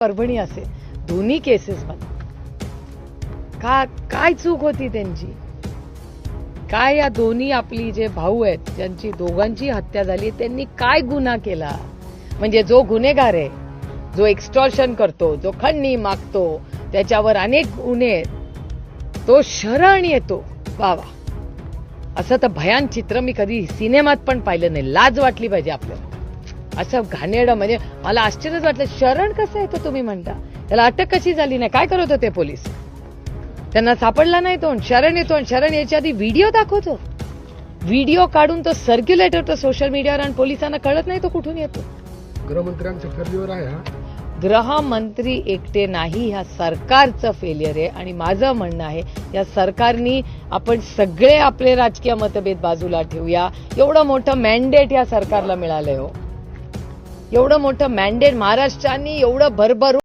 परभणी असेल, दोन्ही केसेसमध्ये काय चूक होती त्यांची? काय या दोन्ही आपली जे भाऊ आहेत ज्यांची दोघांची हत्या झाली त्यांनी काय गुन्हा केला? म्हणजे जो गुन्हेगार आहे, जो एक्स्टॉर्शन करतो, जो खंडणी मागतो, त्याच्यावर अनेक गुन्हे आहेत, तो शरण येतो. वा वा, असं तर भयान चित्र मी कधी सिनेमात पण पाहिलं नाही. लाज वाटली पाहिजे आपल्याला. असं घाणेरडं, म्हणजे मला आश्चर्यच वाटलं. शरण कसं येतो तुम्ही म्हणता? त्याला अटक कशी झाली नाही? काय करत होते पोलीस? त्यांना सापडला नाही तो. शरण येतो आणि शरण याच्या आधी व्हिडिओ दाखवतो. व्हिडिओ काढून तो सर्क्युलेट होतो सोशल मीडियावर आणि पोलिसांना कळत नाही तो कुठून येतो. गृहमंत्र्यांच्या फेल्युअर आहे हा. गृहमंत्री एकटे नाही, ह्या सरकारचं फेलियर आहे. आणि माझं म्हणणं आहे, या सरकारनी आपण सगळे आपले राजकीय मतभेद बाजूला ठेवूया. एवढं मोठं मॅन्डेट या सरकारला मिळालंय हो. एवढं मोठं मॅन्डेट महाराष्ट्राने एवढं भरभरून